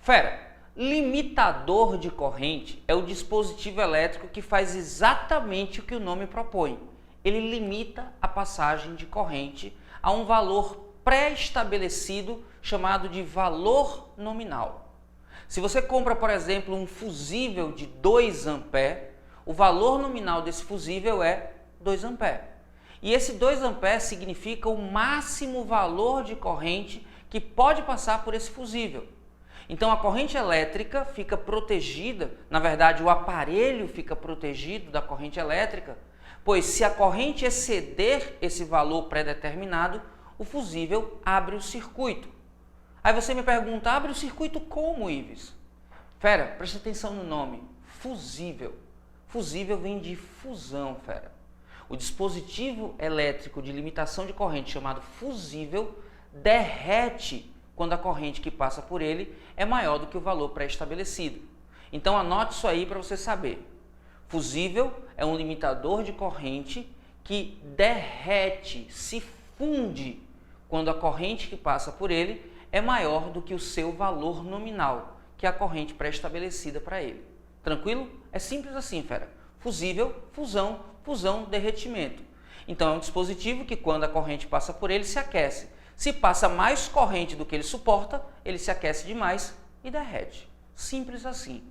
Fera, limitador de corrente é o dispositivo elétrico que faz exatamente o que o nome propõe. Ele limita a passagem de corrente a um valor pré-estabelecido chamado de valor nominal. Se você compra, por exemplo, um fusível de 2 A, o valor nominal desse fusível é 2 A. E esse 2 A significa o máximo valor de corrente que pode passar por esse fusível. Então a corrente elétrica fica protegida, na verdade o aparelho fica protegido da corrente elétrica, pois se a corrente exceder esse valor pré-determinado, o fusível abre o circuito. Aí você me pergunta, abre o circuito como, Ives? Fera, preste atenção no nome, fusível. Fusível vem de fusão, fera. O dispositivo elétrico de limitação de corrente chamado fusível derrete quando a corrente que passa por ele é maior do que o valor pré-estabelecido. Então anote isso aí para você saber. Fusível é um limitador de corrente que derrete, se funde quando a corrente que passa por ele é maior do que o seu valor nominal, que é a corrente pré-estabelecida para ele. Tranquilo? É simples assim, fera. Fusível, fusão, fusão, derretimento. Então é um dispositivo que quando a corrente passa por ele se aquece. Se passa mais corrente do que ele suporta, ele se aquece demais e derrete. Simples assim.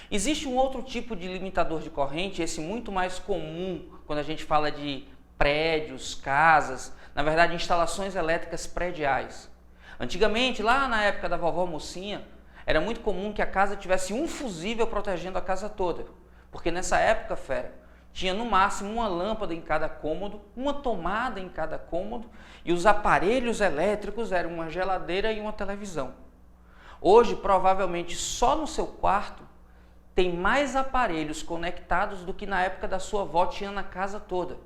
Existe um outro tipo de limitador de corrente, esse muito mais comum quando a gente fala de prédios, casas, na verdade instalações elétricas prediais. Antigamente, lá na época da vovó Mocinha, era muito comum que a casa tivesse um fusível protegendo a casa toda. Porque nessa época, fera, tinha no máximo uma lâmpada em cada cômodo, uma tomada em cada cômodo e os aparelhos elétricos eram uma geladeira e uma televisão. Hoje, provavelmente, só no seu quarto tem mais aparelhos conectados do que na época da sua avó tinha na casa toda.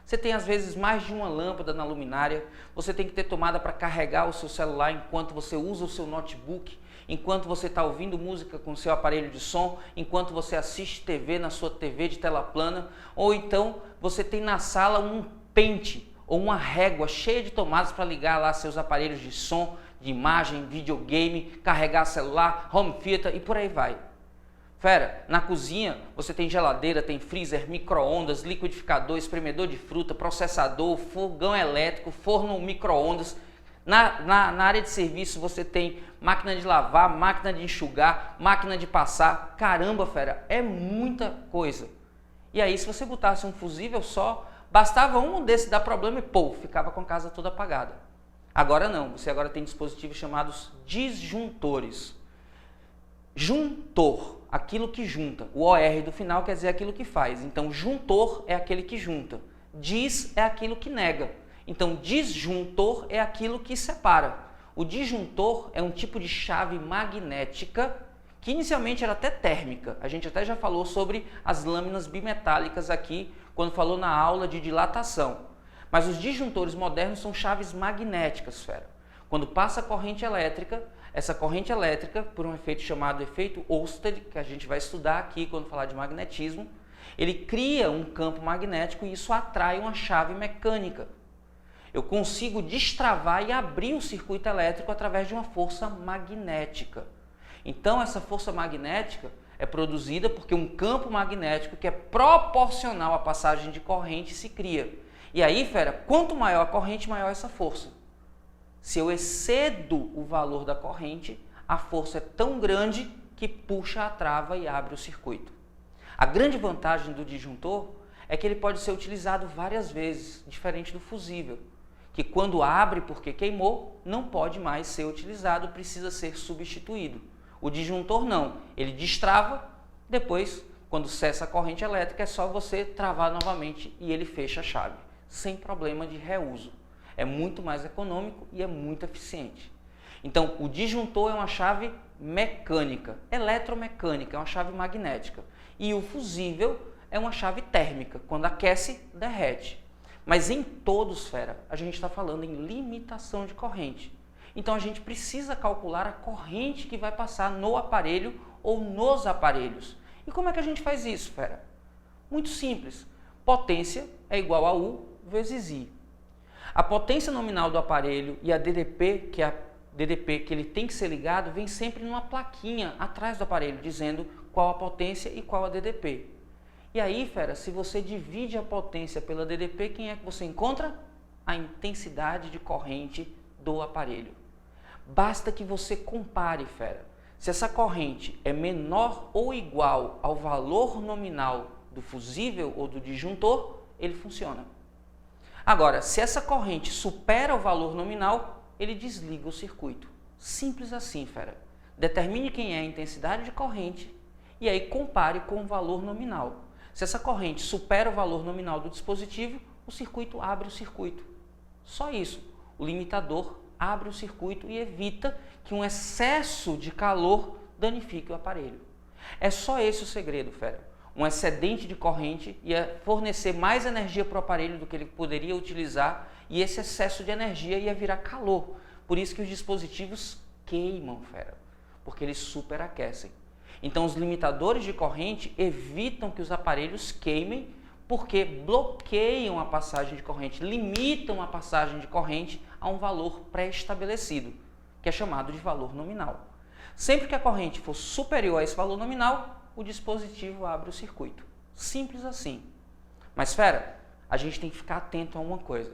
Você tem às vezes mais de uma lâmpada na luminária, você tem que ter tomada para carregar o seu celular enquanto você usa o seu notebook, enquanto você está ouvindo música com o seu aparelho de som, enquanto você assiste TV na sua TV de tela plana, ou então você tem na sala um pente ou uma régua cheia de tomadas para ligar lá seus aparelhos de som, de imagem, videogame, carregar celular, home theater e por aí vai. Fera, na cozinha você tem geladeira, tem freezer, micro-ondas, liquidificador, espremedor de fruta, processador, fogão elétrico, forno micro-ondas. Na área de serviço você tem máquina de lavar, máquina de enxugar, máquina de passar. Caramba, fera, é muita coisa. E aí se você botasse um fusível só, bastava um desses dar problema e pô, ficava com a casa toda apagada. Agora não, você agora tem dispositivos chamados disjuntores. Juntor, aquilo que junta. O OR do final quer dizer aquilo que faz. Então juntor é aquele que junta. Dis é aquilo que nega. Então, disjuntor é aquilo que separa. O disjuntor é um tipo de chave magnética que inicialmente era até térmica. A gente até já falou sobre as lâminas bimetálicas aqui, quando falou na aula de dilatação. Mas os disjuntores modernos são chaves magnéticas, fera. Quando passa a corrente elétrica, essa corrente elétrica, por um efeito chamado efeito Oersted, que a gente vai estudar aqui quando falar de magnetismo, ele cria um campo magnético e isso atrai uma chave mecânica. Eu consigo destravar e abrir o circuito elétrico através de uma força magnética. Então, essa força magnética é produzida porque um campo magnético que é proporcional à passagem de corrente se cria. E aí, fera, quanto maior a corrente, maior essa força. Se eu excedo o valor da corrente, a força é tão grande que puxa a trava e abre o circuito. A grande vantagem do disjuntor é que ele pode ser utilizado várias vezes, diferente do fusível, que quando abre porque queimou, não pode mais ser utilizado, precisa ser substituído. O disjuntor não, ele destrava, depois, quando cessa a corrente elétrica, é só você travar novamente e ele fecha a chave, sem problema de reuso. É muito mais econômico e é muito eficiente. Então, o disjuntor é uma chave mecânica, eletromecânica, é uma chave magnética. E o fusível é uma chave térmica, quando aquece, derrete. Mas em todos, fera, a gente está falando em limitação de corrente. Então a gente precisa calcular a corrente que vai passar no aparelho ou nos aparelhos. E como é que a gente faz isso, fera? Muito simples. Potência é igual a U vezes I. A potência nominal do aparelho e a DDP, que é a DDP que ele tem que ser ligado vem sempre numa plaquinha atrás do aparelho, dizendo qual a potência e qual a DDP. E aí, fera, se você divide a potência pela DDP, quem é que você encontra? A intensidade de corrente do aparelho. Basta que você compare, fera. Se essa corrente é menor ou igual ao valor nominal do fusível ou do disjuntor, ele funciona. Agora, se essa corrente supera o valor nominal, ele desliga o circuito. Simples assim, fera. Determine quem é a intensidade de corrente e aí compare com o valor nominal. Se essa corrente supera o valor nominal do dispositivo, o circuito abre o circuito. Só isso. O limitador abre o circuito e evita que um excesso de calor danifique o aparelho. É só esse o segredo, fera. Um excedente de corrente ia fornecer mais energia para o aparelho do que ele poderia utilizar e esse excesso de energia ia virar calor. Por isso que os dispositivos queimam, fera, porque eles superaquecem. Então os limitadores de corrente evitam que os aparelhos queimem porque bloqueiam a passagem de corrente, limitam a passagem de corrente a um valor pré-estabelecido, que é chamado de valor nominal. Sempre que a corrente for superior a esse valor nominal, o dispositivo abre o circuito. Simples assim. Mas, fera, a gente tem que ficar atento a uma coisa.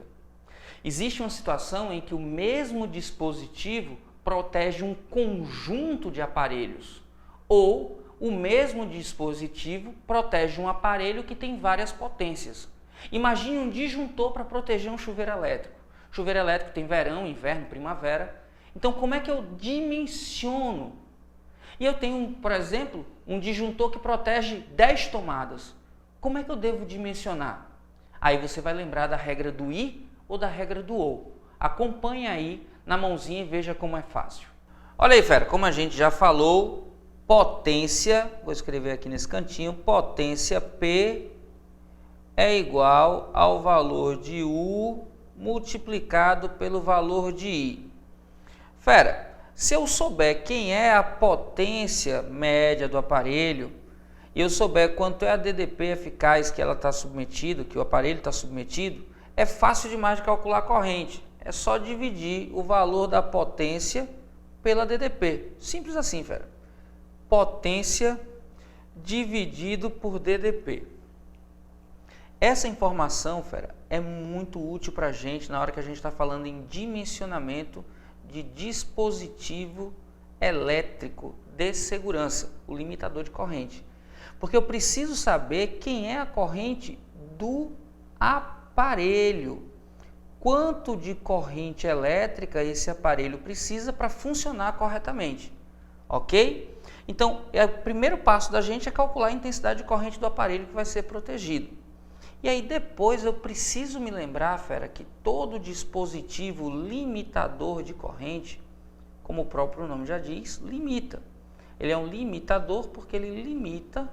Existe uma situação em que o mesmo dispositivo protege um conjunto de aparelhos, ou o mesmo dispositivo protege um aparelho que tem várias potências. Imagine um disjuntor para proteger um chuveiro elétrico. Chuveiro elétrico tem verão, inverno, primavera. Então, como é que eu dimensiono? E eu tenho, por exemplo, um disjuntor que protege 10 tomadas. Como é que eu devo dimensionar? Aí você vai lembrar da regra do I ou da regra do OU. Acompanhe aí na mãozinha e veja como é fácil. Olha aí, fera, como a gente já falou, potência, vou escrever aqui nesse cantinho, potência P é igual ao valor de U multiplicado pelo valor de I. Fera, se eu souber quem é a potência média do aparelho e eu souber quanto é a DDP eficaz que ela está submetido, que o aparelho está submetido, é fácil demais de calcular a corrente. É só dividir o valor da potência pela DDP. Simples assim, fera. Potência dividido por DDP. Essa informação, fera, é muito útil para a gente na hora que a gente está falando em dimensionamento de dispositivo elétrico de segurança, o limitador de corrente. Porque eu preciso saber quem é a corrente do aparelho. Quanto de corrente elétrica esse aparelho precisa para funcionar corretamente. Ok? Então, o primeiro passo da gente é calcular a intensidade de corrente do aparelho que vai ser protegido. E aí depois eu preciso me lembrar, fera, que todo dispositivo limitador de corrente, como o próprio nome já diz, limita. Ele é um limitador porque ele limita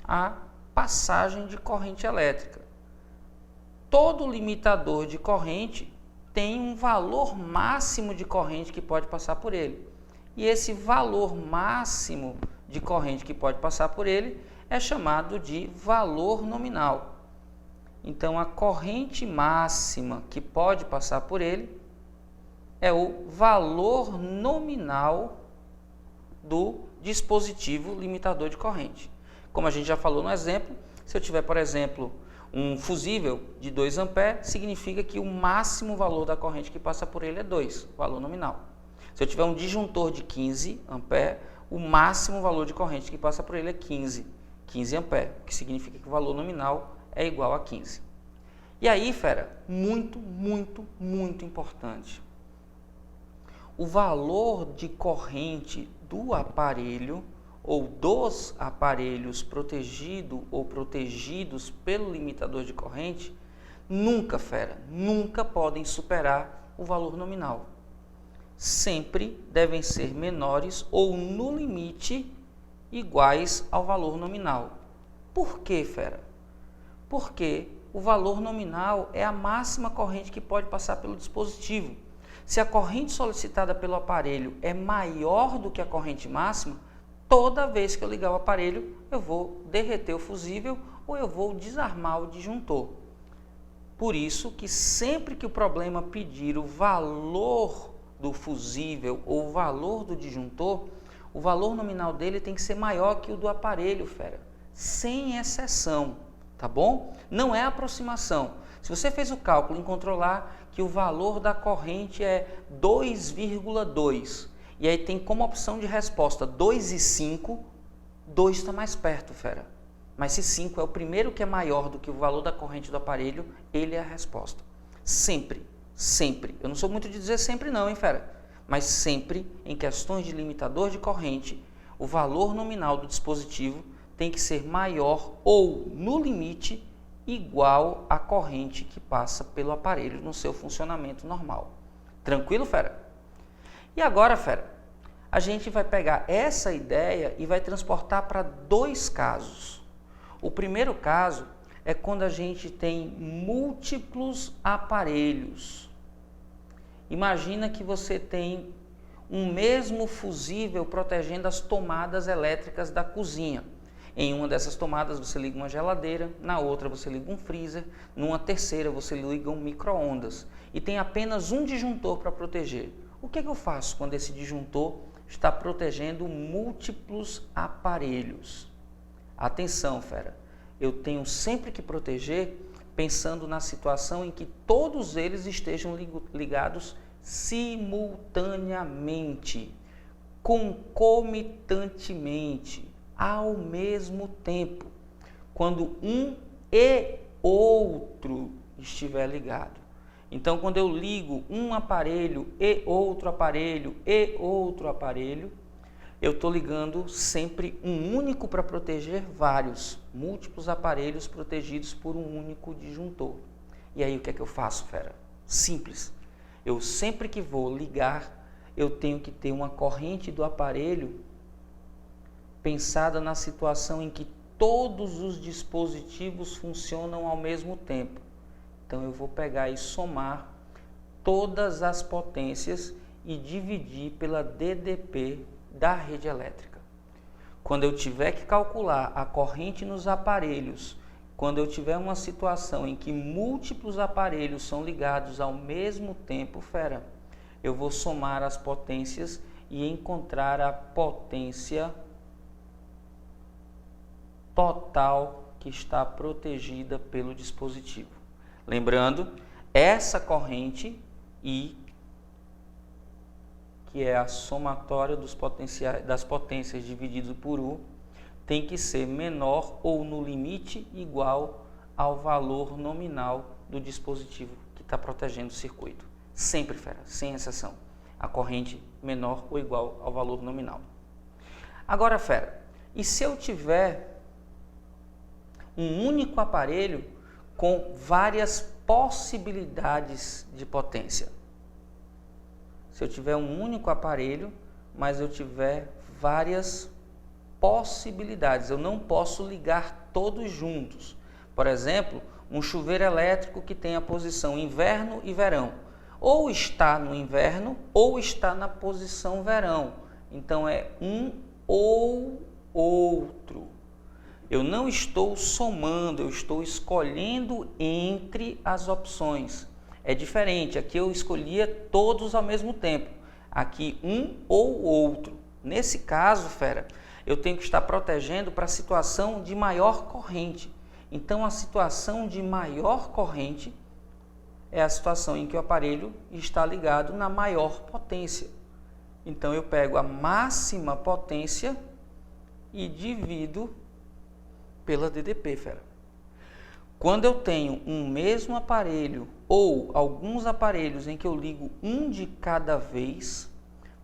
a passagem de corrente elétrica. Todo limitador de corrente tem um valor máximo de corrente que pode passar por ele. E esse valor máximo de corrente que pode passar por ele é chamado de valor nominal. Então, a corrente máxima que pode passar por ele é o valor nominal do dispositivo limitador de corrente. Como a gente já falou no exemplo, se eu tiver, por exemplo, um fusível de 2 A, significa que o máximo valor da corrente que passa por ele é 2, valor nominal. Se eu tiver um disjuntor de 15 A, o máximo valor de corrente que passa por ele é 15 A, que significa que o valor nominal é igual a 15. E aí, fera, muito importante. O valor de corrente do aparelho ou dos aparelhos protegido ou protegidos pelo limitador de corrente nunca, fera, nunca podem superar o valor nominal. Sempre devem ser menores ou, no limite, iguais ao valor nominal. Por quê, fera? Porque o valor nominal é a máxima corrente que pode passar pelo dispositivo. Se a corrente solicitada pelo aparelho é maior do que a corrente máxima, toda vez que eu ligar o aparelho, eu vou derreter o fusível ou eu vou desarmar o disjuntor. Por isso que sempre que o problema pedir o valor do fusível ou o valor do disjuntor, o valor nominal dele tem que ser maior que o do aparelho, fera. Sem exceção, tá bom? Não é aproximação. Se você fez o cálculo e encontrou lá que o valor da corrente é 2,2 e aí tem como opção de resposta 2 e 5, 2 está mais perto, fera. Mas se 5 é o primeiro que é maior do que o valor da corrente do aparelho, ele é a resposta. Sempre, sempre. Eu não sou muito de dizer sempre não, hein, fera? Mas sempre, em questões de limitador de corrente, o valor nominal do dispositivo tem que ser maior ou, no limite, igual à corrente que passa pelo aparelho no seu funcionamento normal. Tranquilo, fera? E agora, fera, a gente vai pegar essa ideia e vai transportar para dois casos. O primeiro caso é quando a gente tem múltiplos aparelhos. Imagina que você tem um mesmo fusível protegendo as tomadas elétricas da cozinha. Em uma dessas tomadas você liga uma geladeira, na outra você liga um freezer, numa terceira você liga um micro-ondas e tem apenas um disjuntor para proteger. O que eu faço quando esse disjuntor está protegendo múltiplos aparelhos? Atenção, fera, eu tenho sempre que proteger pensando na situação em que todos eles estejam ligados simultaneamente, concomitantemente, ao mesmo tempo, quando um e outro estiver ligado. Então, quando eu ligo um aparelho e outro aparelho, eu estou ligando sempre um único para proteger vários, múltiplos aparelhos protegidos por um único disjuntor. E aí o que é que eu faço, fera? Simples. Eu sempre que vou ligar, eu tenho que ter uma corrente do aparelho pensada na situação em que todos os dispositivos funcionam ao mesmo tempo. Então eu vou pegar e somar todas as potências e dividir pela DDP da rede elétrica. Quando eu tiver que calcular a corrente nos aparelhos, quando eu tiver uma situação em que múltiplos aparelhos são ligados ao mesmo tempo, fera, eu vou somar as potências e encontrar a potência total que está protegida pelo dispositivo. Lembrando, essa corrente I, que é a somatória das potências dividido por U, tem que ser menor ou no limite igual ao valor nominal do dispositivo que está protegendo o circuito. Sempre, fera, sem exceção. A corrente menor ou igual ao valor nominal. Agora, fera, e se eu tiver um único aparelho com várias possibilidades de potência? Se eu tiver um único aparelho, mas eu tiver várias possibilidades, eu não posso ligar todos juntos. Por exemplo, um chuveiro elétrico que tem a posição inverno e verão. Ou está no inverno ou está na posição verão. Então é um ou outro. Eu não estou somando, eu estou escolhendo entre as opções. É diferente, aqui eu escolhia todos ao mesmo tempo. Aqui um ou outro. Nesse caso, fera, eu tenho que estar protegendo para a situação de maior corrente. Então a situação de maior corrente é a situação em que o aparelho está ligado na maior potência. Então eu pego a máxima potência e divido pela DDP, fera. Quando eu tenho um mesmo aparelho ou alguns aparelhos em que eu ligo um de cada vez,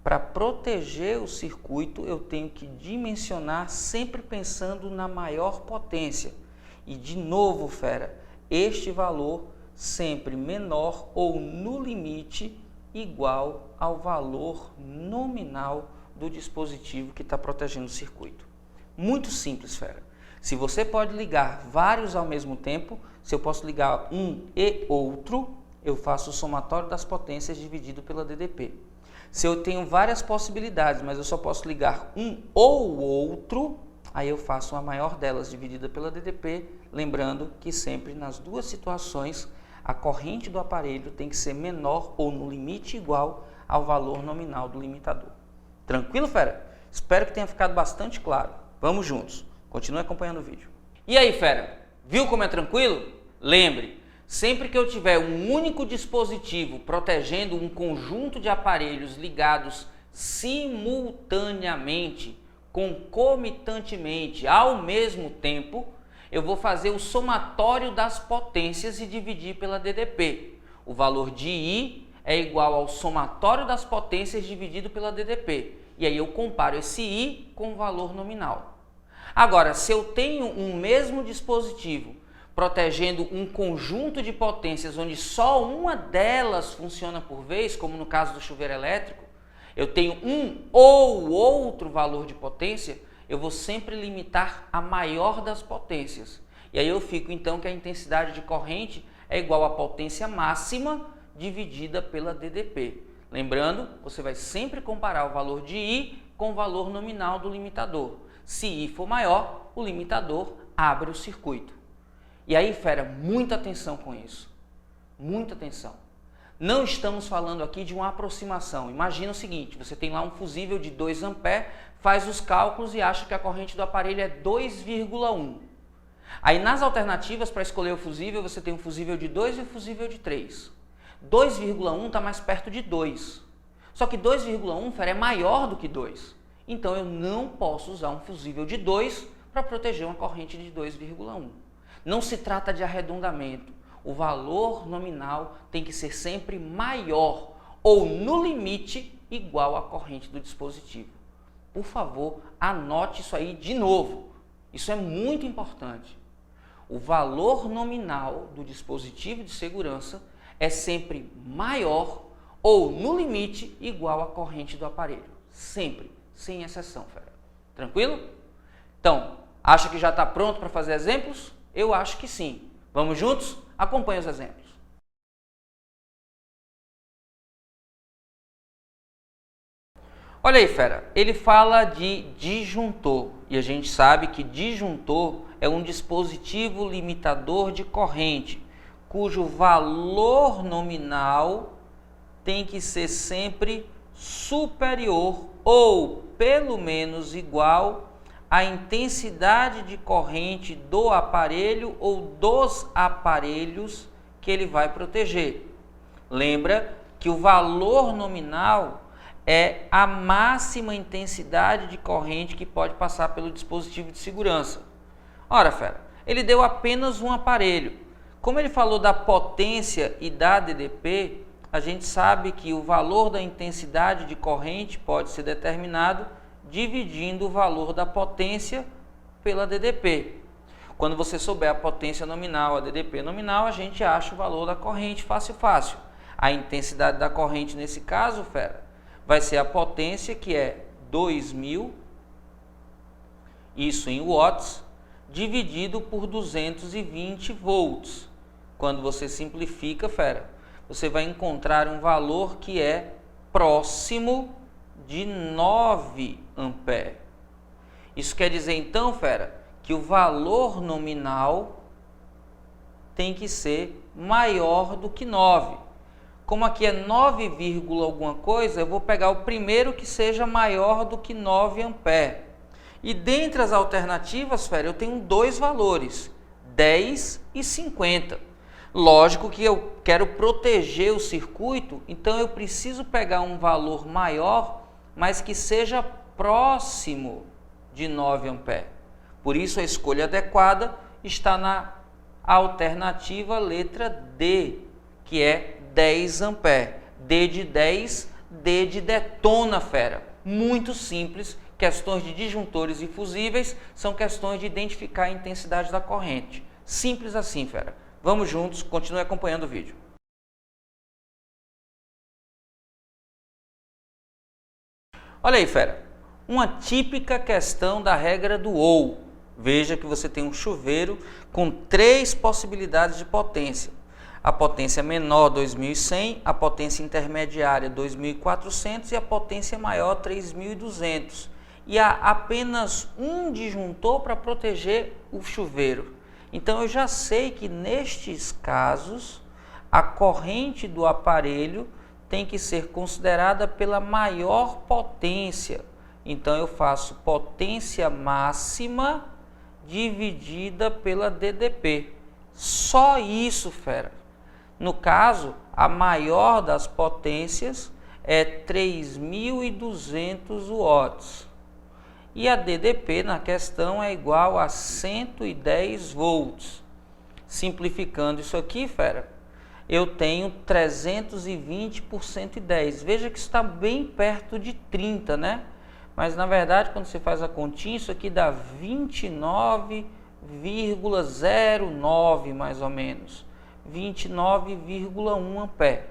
para proteger o circuito eu tenho que dimensionar sempre pensando na maior potência. E de novo, fera, este valor sempre menor ou no limite igual ao valor nominal do dispositivo que está protegendo o circuito. Muito simples, fera. Se você pode ligar vários ao mesmo tempo, se eu posso ligar um e outro, eu faço o somatório das potências dividido pela DDP. Se eu tenho várias possibilidades, mas eu só posso ligar um ou outro, aí eu faço a maior delas dividida pela DDP, lembrando que sempre nas duas situações a corrente do aparelho tem que ser menor ou no limite igual ao valor nominal do limitador. Tranquilo, fera? Espero que tenha ficado bastante claro. Vamos juntos. Continue acompanhando o vídeo. E aí, fera? Viu como é tranquilo? Lembre, sempre que eu tiver um único dispositivo protegendo um conjunto de aparelhos ligados simultaneamente, concomitantemente, ao mesmo tempo, eu vou fazer o somatório das potências e dividir pela DDP. O valor de I é igual ao somatório das potências dividido pela DDP. E aí eu comparo esse I com o valor nominal. Agora, se eu tenho um mesmo dispositivo protegendo um conjunto de potências onde só uma delas funciona por vez, como no caso do chuveiro elétrico, eu tenho um ou outro valor de potência, eu vou sempre limitar a maior das potências. E aí eu fico então que a intensidade de corrente é igual à potência máxima dividida pela DDP. Lembrando, você vai sempre comparar o valor de I com o valor nominal do limitador. Se I for maior, o limitador abre o circuito. E aí, fera, muita atenção com isso. Muita atenção. Não estamos falando aqui de uma aproximação. Imagina o seguinte, você tem lá um fusível de 2 A, faz os cálculos e acha que a corrente do aparelho é 2,1. Aí nas alternativas para escolher o fusível, você tem um fusível de 2 e um fusível de 3. 2,1 está mais perto de 2. Só que 2,1, fera, é maior do que 2. Então eu não posso usar um fusível de 2 para proteger uma corrente de 2,1. Não se trata de arredondamento. O valor nominal tem que ser sempre maior ou, no limite, igual à corrente do dispositivo. Por favor, anote isso aí de novo. Isso é muito importante. O valor nominal do dispositivo de segurança é sempre maior ou, no limite, igual à corrente do aparelho. Sempre, sem exceção, fera. Tranquilo? Então, acha que já está pronto para fazer exemplos? Eu acho que sim. Vamos juntos? Acompanhe os exemplos. Olha aí, fera. Ele fala de disjuntor. E a gente sabe que disjuntor é um dispositivo limitador de corrente, cujo valor nominal tem que ser sempre superior ou pelo menos igual à intensidade de corrente do aparelho ou dos aparelhos que ele vai proteger. Lembra que o valor nominal é a máxima intensidade de corrente que pode passar pelo dispositivo de segurança. Ora, fera, ele deu apenas um aparelho. Como ele falou da potência e da DDP, a gente sabe que o valor da intensidade de corrente pode ser determinado dividindo o valor da potência pela DDP. Quando você souber a potência nominal, a DDP nominal, a gente acha o valor da corrente fácil. A intensidade da corrente nesse caso, fera, vai ser a potência, que é 2.000, isso em watts, dividido por 220 volts. Quando você simplifica, fera, você vai encontrar um valor que é próximo de 9 ampere. Isso quer dizer então, fera, que o valor nominal tem que ser maior do que 9. Como aqui é 9, alguma coisa, eu vou pegar o primeiro que seja maior do que 9 ampere. E dentre as alternativas, fera, eu tenho dois valores, 10 e 50. Lógico que eu quero proteger o circuito, então eu preciso pegar um valor maior, mas que seja próximo de 9 ampere. Por isso a escolha adequada está na alternativa letra D, que é 10 ampere. D de 10, D de detona, fera. Muito simples. Questões de disjuntores e fusíveis são questões de identificar a intensidade da corrente. Simples assim, fera. Vamos juntos, continue acompanhando o vídeo. Olha aí, fera. Uma típica questão da regra do ou. Veja que você tem um chuveiro com 3 possibilidades de potência. A potência menor, 2.100, a potência intermediária, 2.400 e a potência maior, 3.200. E há apenas um disjuntor para proteger o chuveiro. Então eu já sei que nestes casos a corrente do aparelho tem que ser considerada pela maior potência. Então eu faço potência máxima dividida pela DDP. Só isso, fera. No caso, a maior das potências é 3.200 watts. E a DDP na questão é igual a 110 volts. Simplificando isso aqui, fera, eu tenho 320 por 110. Veja que está bem perto de 30, né? Mas na verdade, quando você faz a continha, isso aqui dá 29,09 mais ou menos. 29,1 ampere.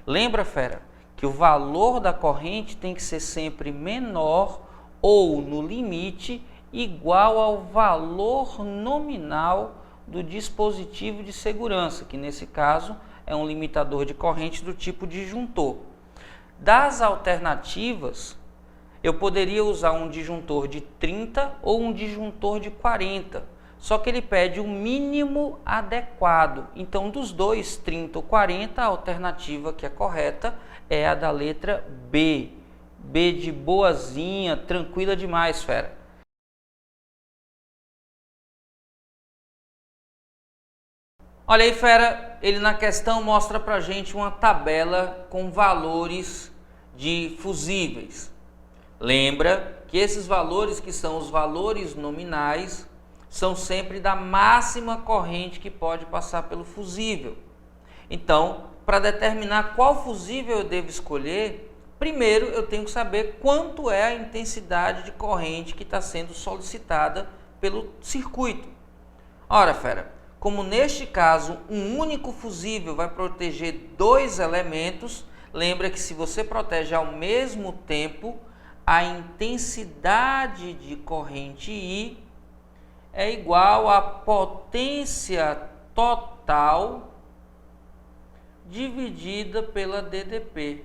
Lembra, fera, que o valor da corrente tem que ser sempre menor ou, no limite, igual ao valor nominal do dispositivo de segurança, que nesse caso é um limitador de corrente do tipo disjuntor. Das alternativas, eu poderia usar um disjuntor de 30 ou um disjuntor de 40, só que ele pede o mínimo adequado. Então, dos dois, 30 ou 40, a alternativa que é correta é a da letra B. B de boazinha, tranquila demais, fera. Olha aí, fera, ele na questão mostra pra gente uma tabela com valores de fusíveis. Lembra que esses valores, que são os valores nominais, são sempre da máxima corrente que pode passar pelo fusível. Então, para determinar qual fusível eu devo escolher, primeiro eu tenho que saber quanto é a intensidade de corrente que está sendo solicitada pelo circuito. Ora, fera, como neste caso um único fusível vai proteger dois elementos, lembra que se você protege ao mesmo tempo, a intensidade de corrente I é igual à potência total dividida pela DDP.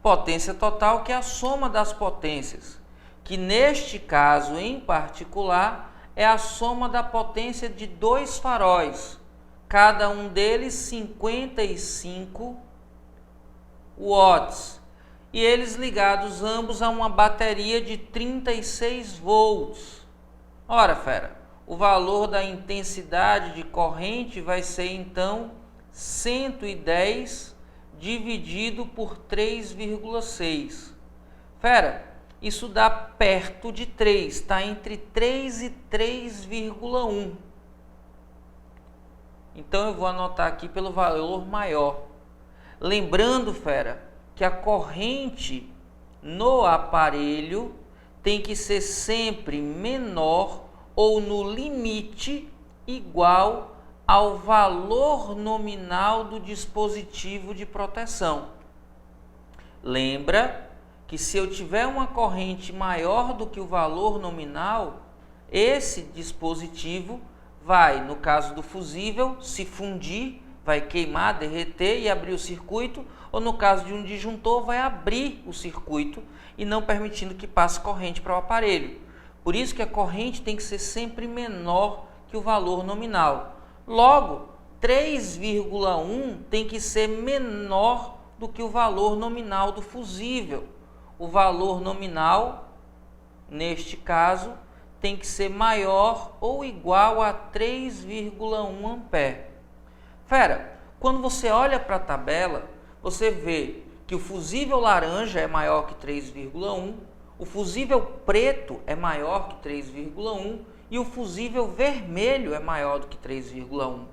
Potência total, que é a soma das potências, que neste caso em particular é a soma da potência de dois faróis, cada um deles 55 watts, e eles ligados ambos a uma bateria de 36 volts. Ora, fera, o valor da intensidade de corrente vai ser então 110 dividido por 3,6. Fera, isso dá perto de 3, está entre 3 e 3,1. Então eu vou anotar aqui pelo valor maior. Lembrando, fera, que a corrente no aparelho tem que ser sempre menor ou no limite igual ao valor nominal do dispositivo de proteção. Lembra que se eu tiver uma corrente maior do que o valor nominal, esse dispositivo vai, no caso do fusível, se fundir, vai queimar, derreter e abrir o circuito, ou no caso de um disjuntor, vai abrir o circuito e não permitindo que passe corrente para o aparelho. Por isso que a corrente tem que ser sempre menor que o valor nominal. Logo, 3,1 tem que ser menor do que o valor nominal do fusível. O valor nominal, neste caso, tem que ser maior ou igual a 3,1 ampere. Fera, quando você olha para a tabela, você vê que o fusível laranja é maior que 3,1, o fusível preto é maior que 3,1 e o fusível vermelho é maior do que 3,1.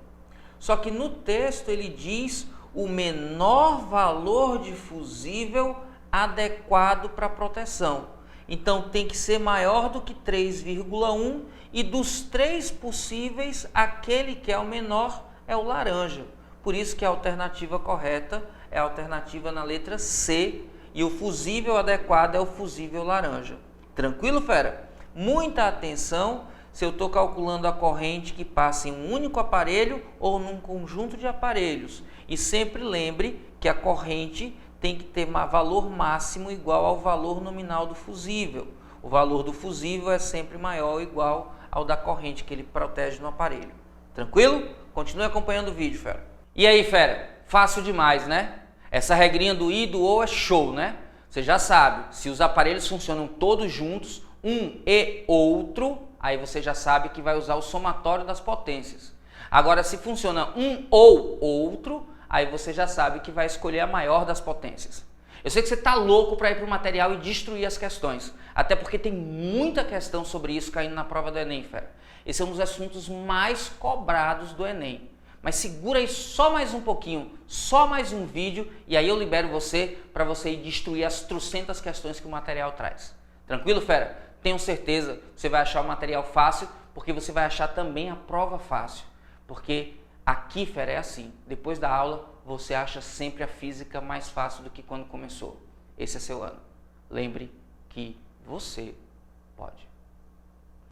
Só que no texto ele diz o menor valor de fusível adequado para proteção. Então tem que ser maior do que 3,1 e dos três possíveis, aquele que é o menor é o laranja. Por isso que a alternativa correta é a alternativa na letra C e o fusível adequado é o fusível laranja. Tranquilo, fera? Muita atenção se eu estou calculando a corrente que passa em um único aparelho ou num conjunto de aparelhos. E sempre lembre que a corrente tem que ter valor máximo igual ao valor nominal do fusível. O valor do fusível é sempre maior ou igual ao da corrente que ele protege no aparelho. Tranquilo? Continue acompanhando o vídeo, fera. E aí, fera? Fácil demais, né? Essa regrinha do e e do ou é show, né? Você já sabe, se os aparelhos funcionam todos juntos, um e outro, aí você já sabe que vai usar o somatório das potências. Agora, se funciona um ou outro, aí você já sabe que vai escolher a maior das potências. Eu sei que você está louco para ir para o material e destruir as questões, até porque tem muita questão sobre isso caindo na prova do Enem, fera. Esse é um dos assuntos mais cobrados do Enem. Mas segura aí só mais um pouquinho, só mais um vídeo, e aí eu libero você para você ir destruir as trocentas questões que o material traz. Tranquilo, fera? Tenho certeza que você vai achar o material fácil, porque você vai achar também a prova fácil. Porque aqui, fera, é assim, depois da aula, você acha sempre a física mais fácil do que quando começou. Esse é seu ano. Lembre que você pode.